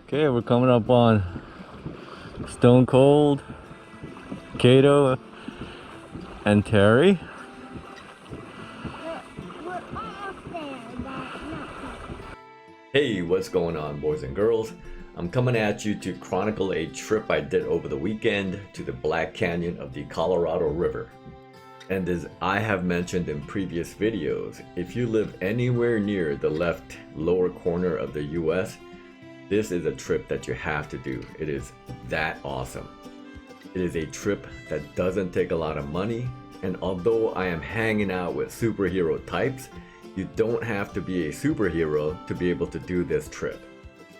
Okay, we're coming up on Stone Cold, Kato, and Terry. We're off there, but not. Hey, what's going on, boys and girls? I'm coming at you to chronicle a trip I did over the weekend to the Black Canyon of the Colorado River. And as I have mentioned in previous videos, if you live anywhere near the left lower corner of the US, this is a trip that you have to do. It is that awesome. It is a trip that doesn't take a lot of money, and although I am hanging out with superhero types, you don't have to be a superhero to be able to do this trip.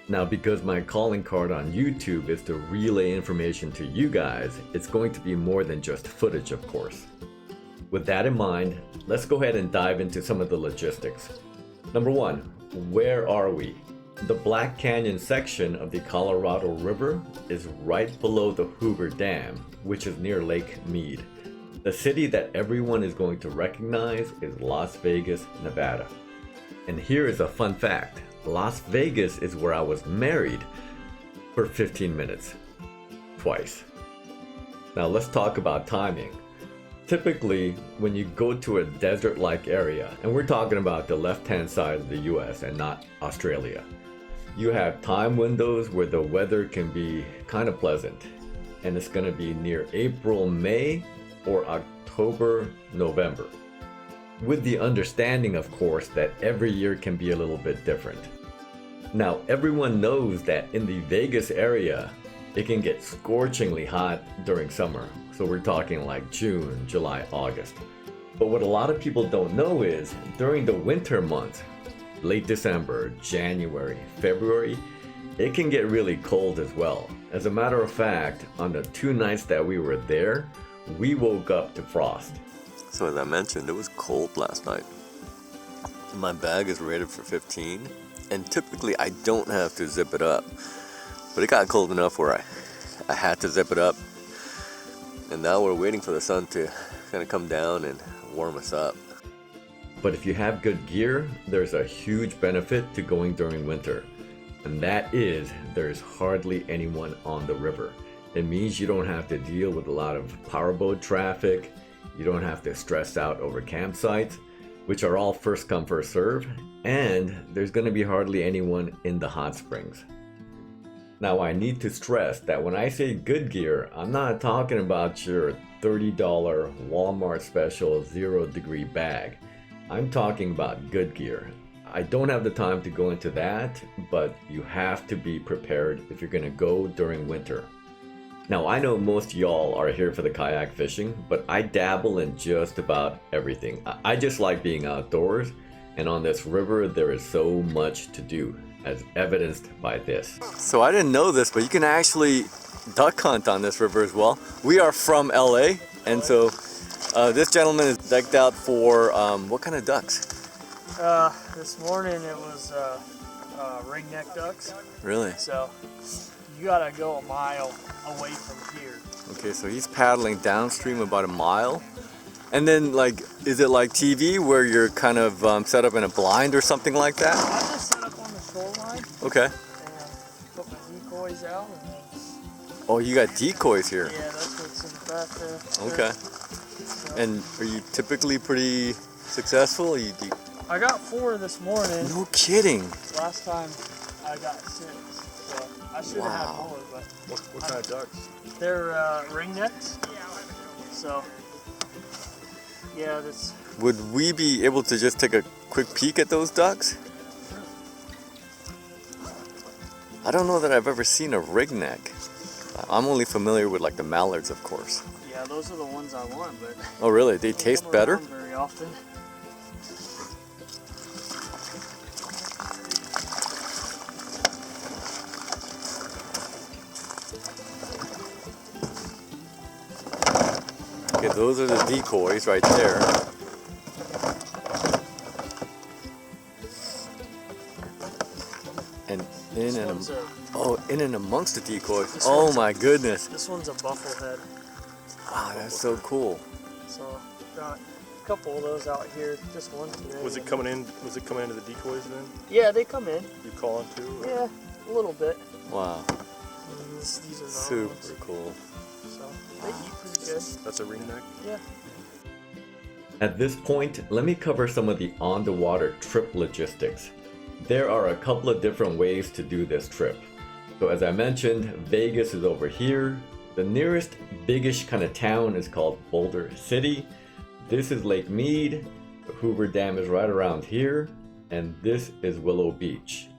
Now, because my calling card on YouTube is to relay information to you guys, it's going to be more than just footage, of course. With that in mind, let's go ahead and dive into some of the logistics. Number one, where are we? The Black Canyon section of the Colorado River is right below the Hoover Dam, which is near Lake Mead. The city that everyone is going to recognize is Las Vegas, Nevada. And here is a fun fact. Las Vegas is where I was married for 15 minutes. Twice. Now let's talk about timing. Typically, when you go to a desert-like area, and we're talking about the left-hand side of the US and not Australia, you have time windows where the weather can be kind of pleasant, and it's going to be near April, May, or October, November. With the understanding, of course, that every year can be a little bit different. Now, everyone knows that in the Vegas area, it can get scorchingly hot during summer. So we're talking like June, July, August. But what a lot of people don't know is during the winter months, late December, January, February, it can get really cold as well. As a matter of fact, on the 2 nights that we were there, we woke up to frost. So as I mentioned, it was cold last night. My bag is rated for 15, and typically I don't have to zip it up. But it got cold enough where I had to zip it up. And now we're waiting for the sun to kind of come down and warm us up. But if you have good gear, there's a huge benefit to going during winter. And that is, there's hardly anyone on the river. It means you don't have to deal with a lot of powerboat traffic. You don't have to stress out over campsites, which are all first come, first serve. And there's going to be hardly anyone in the hot springs. Now, I need to stress that when I say good gear, I'm not talking about your $30 Walmart special 0-degree bag. I'm talking about good gear. I don't have the time to go into that, but you have to be prepared if you're going to go during winter. Now, I know most y'all are here for the kayak fishing, but I dabble in just about everything. I just like being outdoors, and on this river there is so much to do, as evidenced by this. So I didn't know this, but you can actually duck hunt on this river as well. We are from LA, and so this gentleman is decked out for what kind of ducks? This morning it was ringneck ducks. Really? So you gotta go a mile away from here. Okay, so he's paddling downstream about a mile. And then, like, is it like TV where you're kind of set up in a blind or something like that? I just set up on the shoreline Okay. and put my decoys out. And Oh, you got decoys here. yeah, that's what's in the back there. Okay. So, And are you typically pretty successful? I got 4 this morning. No kidding. Last time I got 6. So I should have had Wow. more, but What kind of ducks? they're ringnecks. So yeah, that's. Would we be able to just take a quick peek at those ducks? I don't know that I've ever seen a ringneck. I'm only familiar with like the mallards, of course. Yeah, those are the ones I want, but Oh, really? They don't taste come better? around very often. Okay, those are the decoys right there. And This one's in and amongst the decoys. This Oh one's a- my goodness. This one's a bufflehead. Wow, that's so cool. So got a couple of those out here. Just one today. Was it coming in? Was it coming into the decoys then? Yeah, they come in. You calling too? Or? Yeah, A little bit. Wow, These are super normal ones. cool. So they eat pretty good. That's a ringneck? Yeah. At this point, let me cover some of the on-the-water trip logistics. There are a couple of different ways to do this trip. So as I mentioned, Vegas is over here. The nearest biggish kind of town is called Boulder City. This is Lake Mead. The Hoover Dam is right around here. And this is Willow Beach.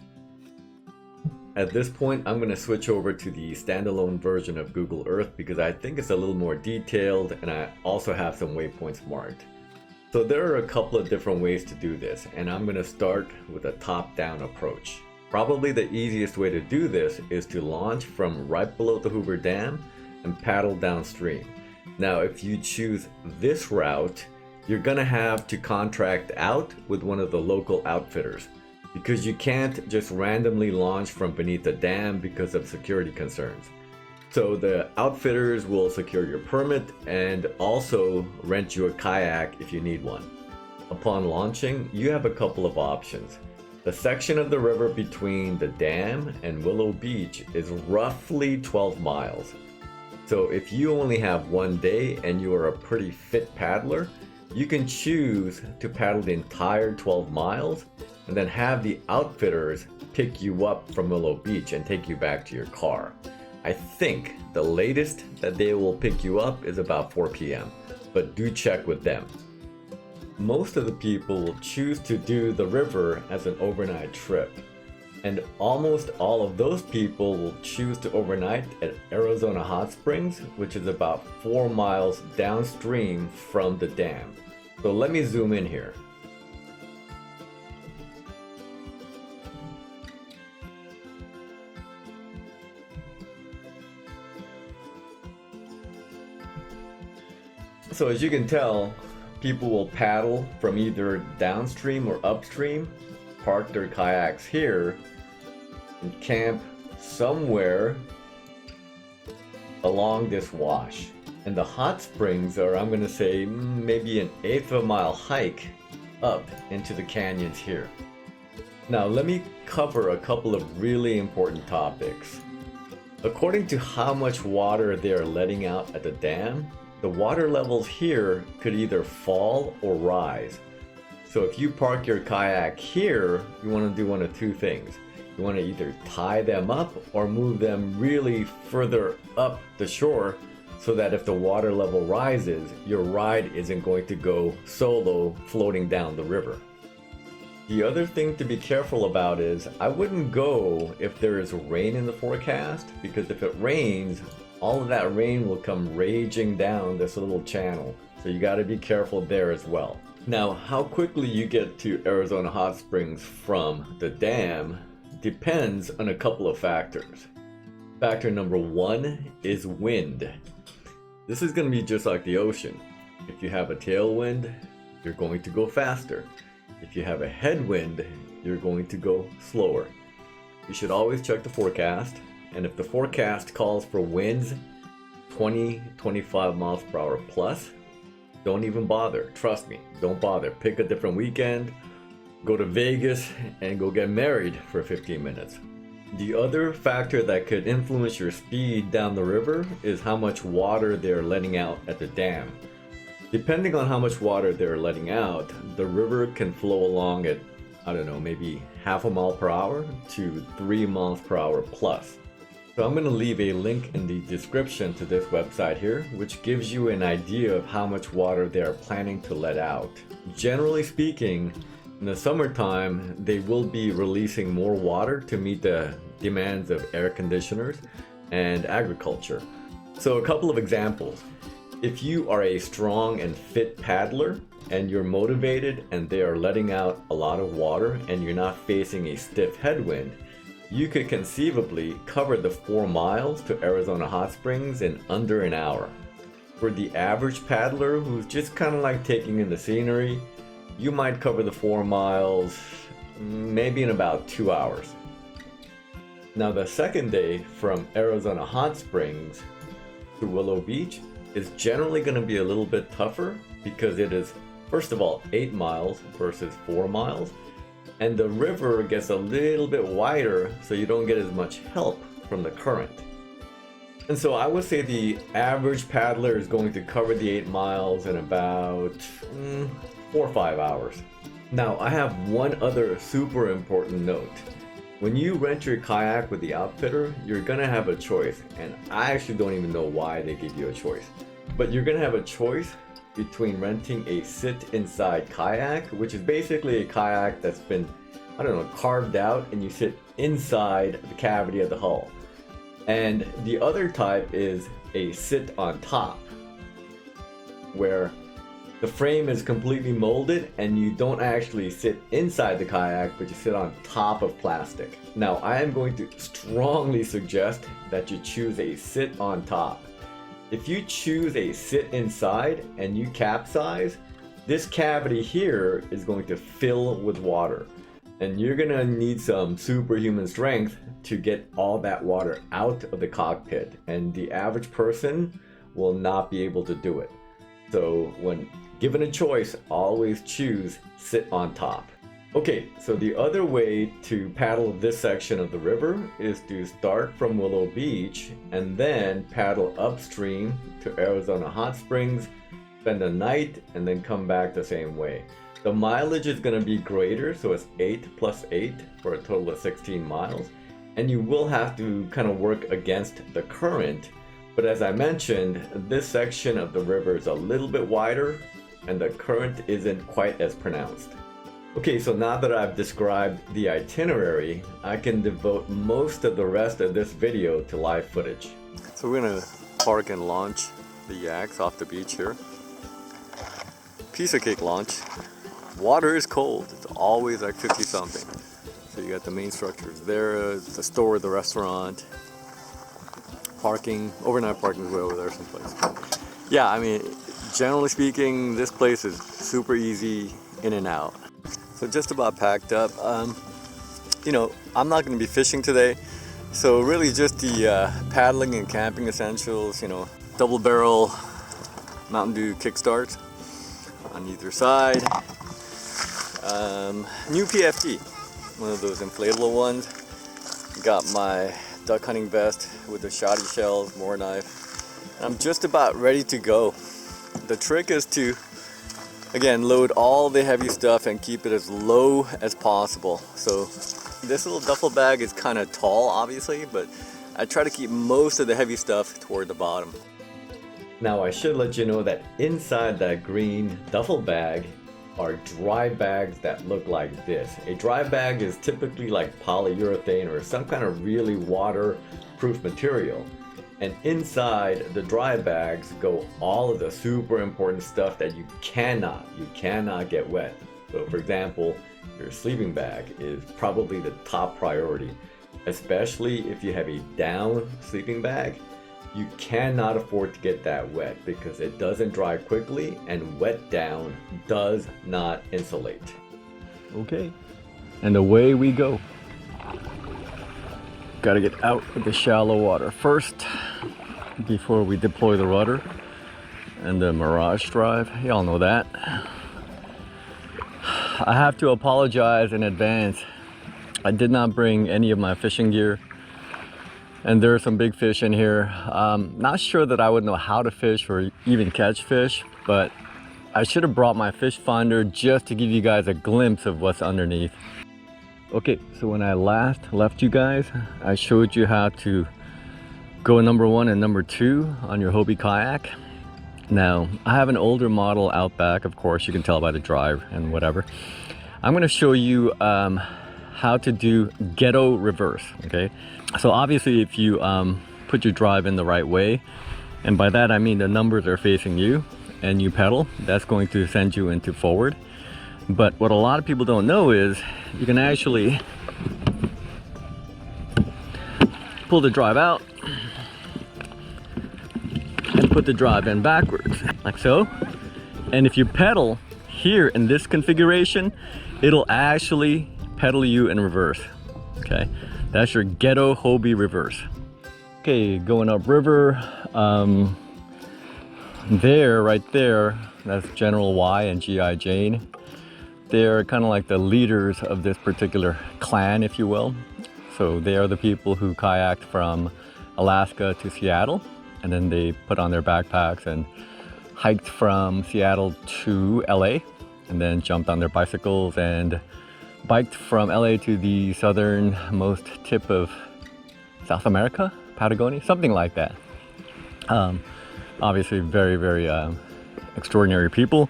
At this point, I'm going to switch over to the standalone version of Google Earth because I think it's a little more detailed and I also have some waypoints marked. So there are a couple of different ways to do this, and I'm going to start with a top-down approach. Probably the easiest way to do this is to launch from right below the Hoover Dam and paddle downstream. Now if you choose this route, you're going to have to contract out with one of the local outfitters because you can't just randomly launch from beneath the dam because of security concerns. So the outfitters will secure your permit and also rent you a kayak if you need one. Upon launching, you have a couple of options. The section of the river between the dam and Willow Beach is roughly 12 miles. So if you only have one day and you are a pretty fit paddler, you can choose to paddle the entire 12 miles and then have the outfitters pick you up from Willow Beach and take you back to your car. I think the latest that they will pick you up is about 4 p.m., but do check with them. Most of the people will choose to do the river as an overnight trip, and almost all of those people will choose to overnight at Arizona Hot Springs, which is about 4 miles downstream from the dam. So let me zoom in here. So as you can tell, people will paddle from either downstream or upstream, park their kayaks here, and camp somewhere along this wash. And the hot springs are, I'm gonna say, maybe an eighth of a mile hike up into the canyons here. Now let me cover a couple of really important topics. According to how much water they are letting out at the dam, the water levels here could either fall or rise. So if you park your kayak here, you want to do one of two things. You want to either tie them up or move them really further up the shore so that if the water level rises, your ride isn't going to go solo floating down the river. The other thing to be careful about is I wouldn't go if there is rain in the forecast, because if it rains, all of that rain will come raging down this little channel. So you got to be careful there as well. Now, how quickly you get to Arizona Hot Springs from the dam depends on a couple of factors. Factor number one is wind. This is going to be just like the ocean. If you have a tailwind, you're going to go faster. If you have a headwind, you're going to go slower. You should always check the forecast. And if the forecast calls for winds 20-25 miles per hour plus, don't even bother. Trust me, don't bother. Pick a different weekend, go to Vegas, and go get married for 15 minutes. The other factor that could influence your speed down the river is how much water they're letting out at the dam. Depending on how much water they're letting out, the river can flow along at, I don't know, maybe half a mile per hour to 3 miles per hour plus. So I'm going to leave a link in the description to this website here, which gives you an idea of how much water they are planning to let out. Generally speaking, in the summertime, they will be releasing more water to meet the demands of air conditioners and agriculture. So a couple of examples. If you are a strong and fit paddler and you're motivated and they are letting out a lot of water and you're not facing a stiff headwind, you could conceivably cover the 4 miles to Arizona Hot Springs in under an hour. For the average paddler who's just kind of like taking in the scenery, you might cover the 4 miles maybe in about 2 hours. Now the second day from Arizona Hot Springs to Willow Beach is generally going to be a little bit tougher because it is, first of all, 8 miles versus 4 miles. and the river gets a little bit wider, so you don't get as much help from the current. And so I would say the average paddler is going to cover the 8 miles in about 4 or 5 hours. Now, I have one other super important note. When you rent your kayak with the outfitter, you're gonna have a choice, and I actually don't even know why they give you a choice. But you're gonna have a choice between renting a sit-inside kayak, which is basically a kayak that's been, I don't know, carved out, and you sit inside the cavity of the hull. And the other type is a sit on top, where the frame is completely molded and you don't actually sit inside the kayak, but you sit on top of plastic. Now, I am going to strongly suggest that you choose a sit on top. If you choose a sit inside and you capsize, this cavity here is going to fill with water. And you're gonna need some superhuman strength to get all that water out of the cockpit. And the average person will not be able to do it. So when given a choice, always choose sit on top. Okay, so the other way to paddle this section of the river is to start from Willow Beach and then paddle upstream to Arizona Hot Springs, spend a night, and then come back the same way. The mileage is going to be greater, so it's 8 plus 8 for a total of 16 miles. And you will have to kind of work against the current. But as I mentioned, this section of the river is a little bit wider and the current isn't quite as pronounced. Okay, so now that I've described the itinerary, I can devote most of the rest of this video to live footage. So we're gonna park and launch the yaks off the beach here. Piece of cake launch. Water is cold. It's always like 50 something. So you got the main structures there, the store, the restaurant, parking, overnight parking is way over there someplace. Yeah, I mean, generally speaking, this place is super easy in and out. So just about packed up. You know, I'm not going to be fishing today, so really just the paddling and camping essentials. You know, double barrel Mountain Dew kickstart on either side. New PFD, one of those inflatable ones. Got my duck hunting vest with the shoddy shells, more knife. I'm just about ready to go. The trick is to, again, load all the heavy stuff and keep it as low as possible. So this little duffel bag is kind of tall, obviously, but I try to keep most of the heavy stuff toward the bottom. Now, I should let you know that inside that green duffel bag are dry bags that look like this. A dry bag is typically like polyurethane or some kind of really waterproof material. And inside the dry bags go all of the super important stuff that you cannot get wet. So for example, your sleeping bag is probably the top priority, especially if you have a down sleeping bag. You cannot afford to get that wet because it doesn't dry quickly and wet down does not insulate. Okay, and away we go. Gotta get out of the shallow water first before we deploy the rudder and the Mirage drive. Y'all know that. I have to apologize in advance. I did not bring any of my fishing gear, and there are some big fish in here. Not sure that I would know how to fish or even catch fish, but I should have brought my fish finder just to give you guys a glimpse of what's underneath. Okay, so when I last left you guys, I showed you how to go number 1 and number 2 on your Hobie kayak. Now, I have an older model out back, of course, you can tell by the drive and whatever. I'm gonna show you how to do ghetto reverse, okay? So obviously if you put your drive in the right way, and by that I mean the numbers are facing you, and you pedal, that's going to send you into forward. But what a lot of people don't know is you can actually pull the drive out and put the drive in backwards, like so. And if you pedal here in this configuration, it'll actually pedal you in reverse, okay? That's your ghetto Hobie reverse. Okay, going up river, there, right there, that's General Y and G.I. Jane. they're kind of like the leaders of this particular clan, if you will. So they are the people who kayaked from Alaska to Seattle, and then they put on their backpacks and hiked from Seattle to LA, and then jumped on their bicycles and biked from LA to the southernmost tip of South America, Patagonia, something like that. Obviously very, very extraordinary people.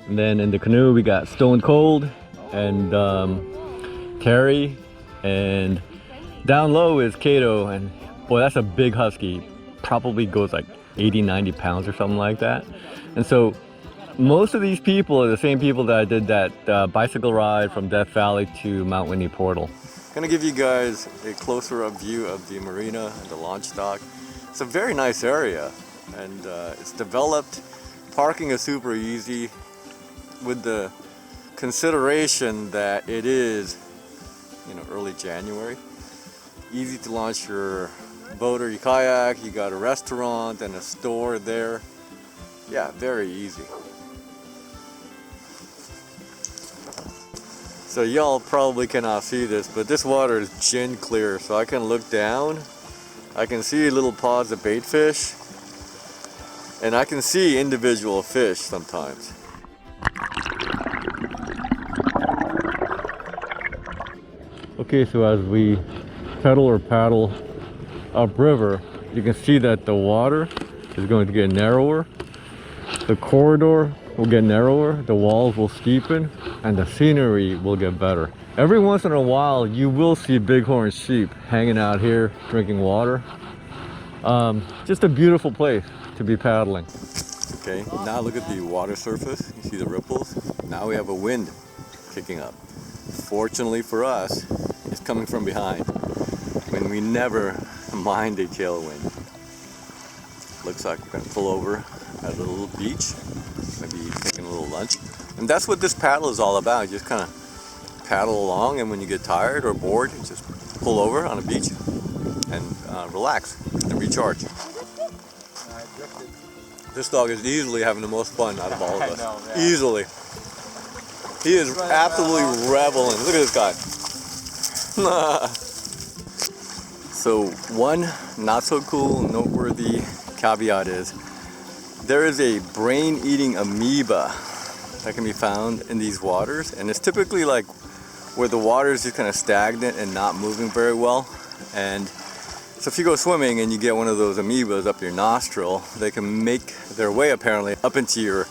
And then in the canoe we got Stone Cold and Terry, and down low is Kato, and boy, that's a big husky. Probably goes like 80-90 pounds or something like that. And so most of these people are the same people that I did that bicycle ride from Death Valley to Mount Whitney Portal. I'm gonna give you guys a closer up view of the marina and the launch dock. It's a very nice area, and it's developed. Parking is super easy, with the consideration that it is, early January. Easy to launch your boat or your kayak. You got a restaurant and a store there. Yeah, very easy. So y'all probably cannot see this, but this water is gin clear, so I can look down. I can see little pods of bait fish, and I can see individual fish sometimes. Okay, so as we pedal or paddle upriver, you can see that the water is going to get narrower. The corridor will get narrower, the walls will steepen, and the scenery will get better. Every once in a while, you will see bighorn sheep hanging out here, drinking water. Just a beautiful place to be paddling. Okay, now look at the water surface. You see the ripples? Now we have a wind kicking up. Fortunately for us, it's coming from behind, when we never mind a tailwind. Looks like we're gonna pull over at a little beach, maybe taking a little lunch. And that's what this paddle is all about. You just kind of paddle along, and when you get tired or bored, you just pull over on a beach and relax and recharge. This dog is easily having the most fun out of all of us. I know, yeah. Easily. He is absolutely reveling. Look at this guy. So one not so cool, noteworthy caveat is there is a brain-eating amoeba that can be found in these waters, and it's typically like where the water is just kind of stagnant and not moving very well. And so if you go swimming and you get one of those amoebas up your nostril, they can make their way apparently up into your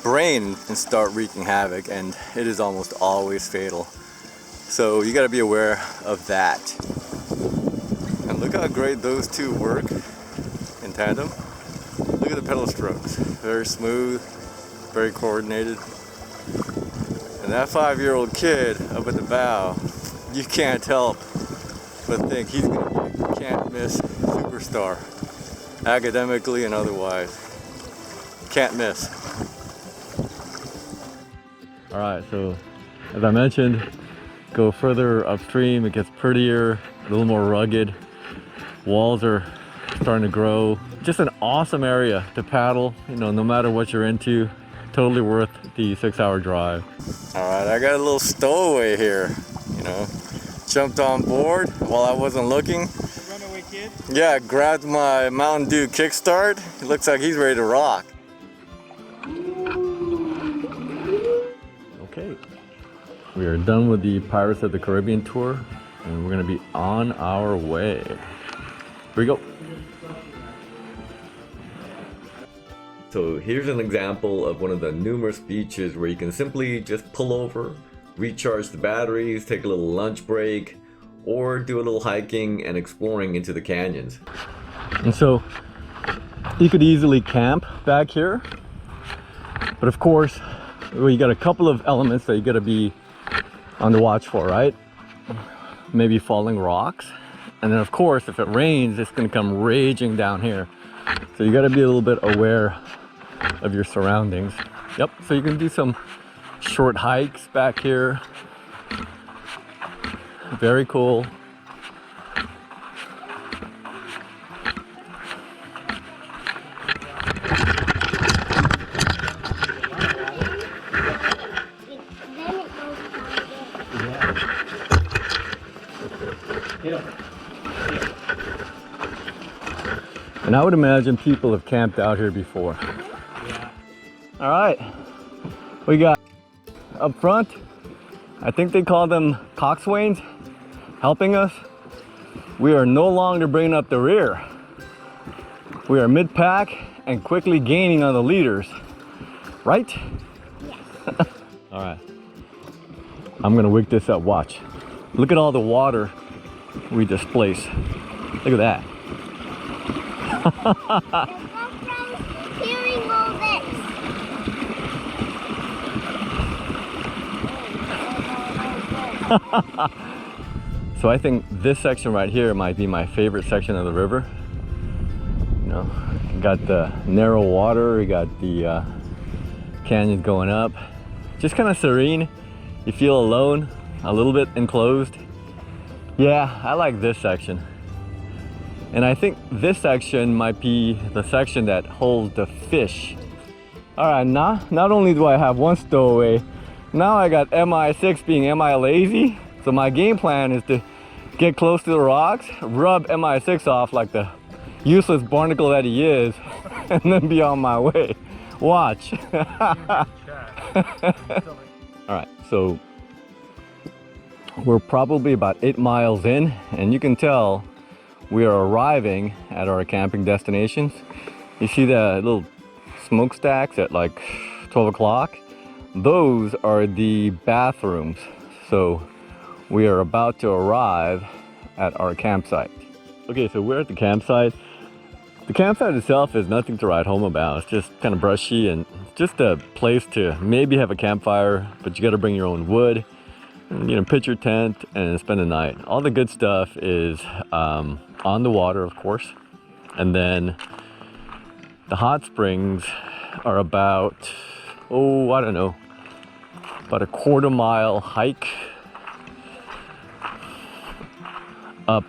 brain and start wreaking havoc, and it is almost always fatal. So you got to be aware of that. And look how great those two work in tandem. Look at the pedal strokes. Very smooth, very coordinated. And that 5-year-old kid up at the bow, you can't help but think he's going to be a can't miss superstar, academically and otherwise. Can't miss. All right, so as I mentioned, go further upstream, it gets prettier, a little more rugged. Walls are starting to grow. Just an awesome area to paddle, no matter what you're into. Totally worth the 6-hour drive. All right, I got a little stowaway here, Jumped on board while I wasn't looking. Runaway kid? Yeah, grabbed my Mountain Dew kickstart. It looks like he's ready to rock. Okay, we are done with the Pirates of the Caribbean tour, and we're gonna be on our way. Here we go. So here's an example of one of the numerous beaches where you can simply just pull over, recharge the batteries, take a little lunch break, or do a little hiking and exploring into the canyons. And so you could easily camp back here, but of course, you got a couple of elements that you got to be on the watch for, right? Maybe falling rocks, and then of course, if it rains, it's going to come raging down here. So you got to be a little bit aware of your surroundings. Yep, so you can do some short hikes back here. Very cool. And I would imagine people have camped out here before. All right, we got up front, I think they call them coxswains, helping us. We are no longer bringing up the rear. We are mid-pack and quickly gaining on the leaders, right? Yes. All right, I'm gonna wig this up, watch. Look at all the water we displace. Look at that. Hearing all this. So I think this section right here might be my favorite section of the river. You know, you got the narrow water, you got the canyons going up. Just kind of serene. You feel alone, a little bit enclosed. Yeah, I like this section. And I think this section might be the section that holds the fish. All right, now, not only do I have one stowaway, now I got MI6 being MI lazy. So my game plan is to get close to the rocks, rub MI6 off like the useless barnacle that he is, and then be on my way. Watch. All right, so we're probably about 8 miles in, and you can tell we are arriving at our camping destinations. You see the little smokestacks at like 12 o'clock? Those are the bathrooms. So we are about to arrive at our campsite. Okay, so we're at the campsite. The campsite itself is nothing to write home about. It's just kind of brushy and just a place to maybe have a campfire, but you got to bring your own wood. You know, pitch your tent and spend the night. All the good stuff is on the water, of course. And then the hot springs are about, oh, I don't know, about a quarter-mile hike up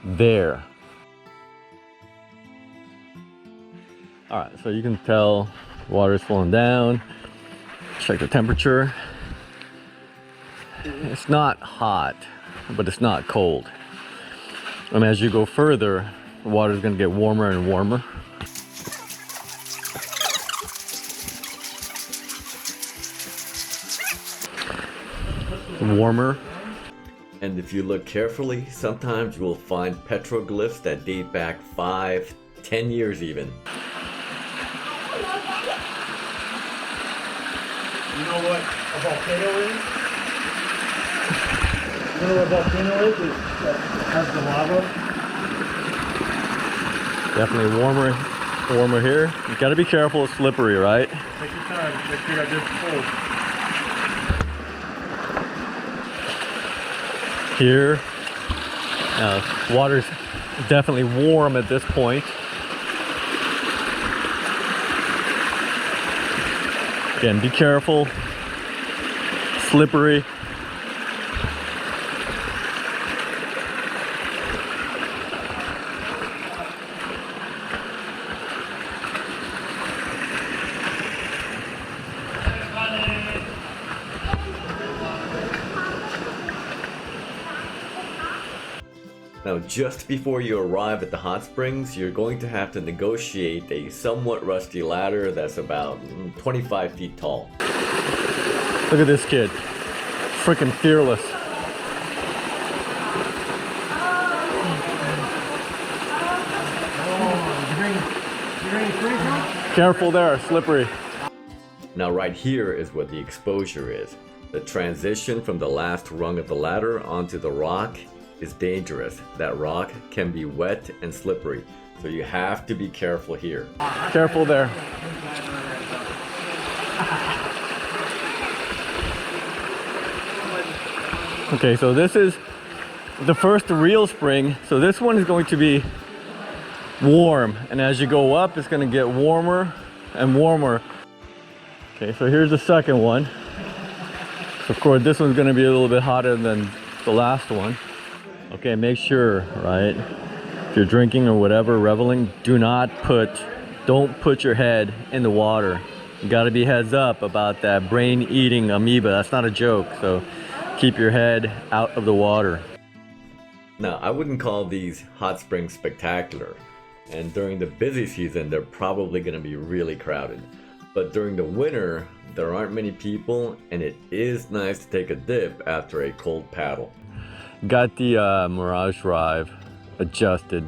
there. All right, so you can tell water is flowing down. Check the temperature. It's not hot, but it's not cold. And as you go further, the water is going to get warmer and warmer. Warmer. And if you look carefully, sometimes you will find petroglyphs that date back 5, 10 years even. You know what a volcano is? You know what a volcano is? It has the lava. Definitely warmer here. You gotta be careful, it's slippery, right? Take your time. Make sure that it's cold. Here, water's definitely warm at this point. Again, be careful, slippery. Now, just before you arrive at the hot springs, you're going to have to negotiate a somewhat rusty ladder that's about 25 feet tall. Look at this kid, freaking fearless. Careful there, slippery. Now, right here is where the exposure is. The transition from the last rung of the ladder onto the rock is dangerous. That rock can be wet and slippery, so you have to be careful here. Careful there. Okay, so this is the first real spring. So this one is going to be warm, and as you go up, it's going to get warmer and warmer. Okay, so here's the second one. So of course, this one's going to be a little bit hotter than the last one. Okay, make sure, right, if you're drinking or whatever, reveling, don't put your head in the water. You gotta be heads up about that brain-eating amoeba. That's not a joke, so keep your head out of the water. Now, I wouldn't call these hot springs spectacular, and during the busy season, they're probably going to be really crowded. But during the winter, there aren't many people, and it is nice to take a dip after a cold paddle. Got the Mirage Drive adjusted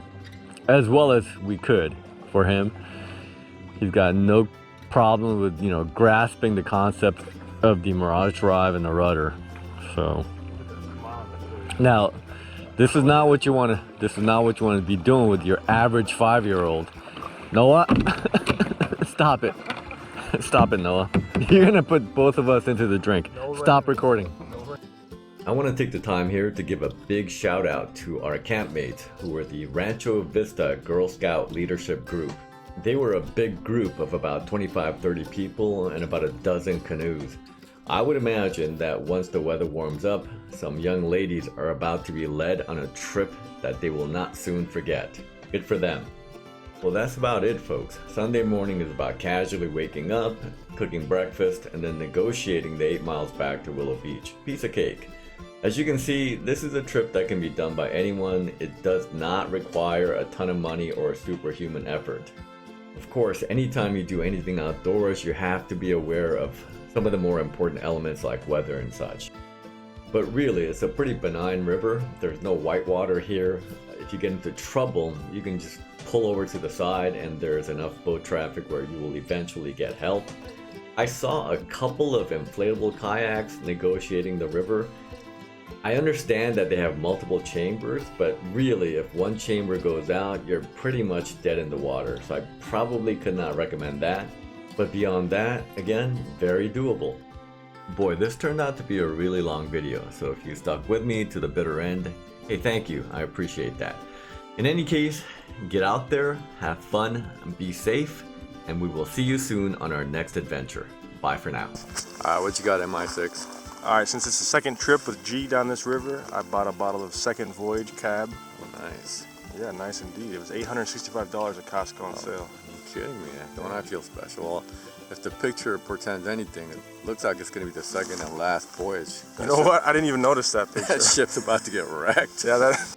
as well as we could for him. He's got no problem with, you know, grasping the concept of the Mirage Drive and the rudder. So now, this is not what you want to be doing with your average 5-year-old. Noah, stop it. Stop it, Noah. You're gonna put both of us into the drink. Stop recording. I want to take the time here to give a big shout out to our campmates who were the Rancho Vista Girl Scout Leadership Group. They were a big group of about 25-30 people and about a dozen canoes. I would imagine that once the weather warms up, some young ladies are about to be led on a trip that they will not soon forget. Good for them. Well, that's about it, folks. Sunday morning is about casually waking up, cooking breakfast, and then negotiating the 8 miles back to Willow Beach. Piece of cake. As you can see, this is a trip that can be done by anyone. It does not require a ton of money or superhuman effort. Of course, anytime you do anything outdoors, you have to be aware of some of the more important elements like weather and such. But really, it's a pretty benign river. There's no whitewater here. If you get into trouble, you can just pull over to the side and there's enough boat traffic where you will eventually get help. I saw a couple of inflatable kayaks negotiating the river. I understand that they have multiple chambers, but really if one chamber goes out, you're pretty much dead in the water. So I probably could not recommend that. But beyond that, again, very doable. Boy, this turned out to be a really long video, so if you stuck with me to the bitter end, hey, thank you, I appreciate that. In any case, get out there, have fun, and be safe, and we will see you soon on our next adventure. Bye for now. What you got, MI6? All right, since it's the second trip with G down this river, I bought a bottle of Second Voyage Cab. Oh, nice. Yeah, nice indeed. It was $865 at Costco on sale. You're kidding me. Don't I feel special? Well, if the picture portends anything, it looks like it's going to be the second and last voyage. You know what? I didn't even notice that picture. That ship's about to get wrecked. Yeah, that.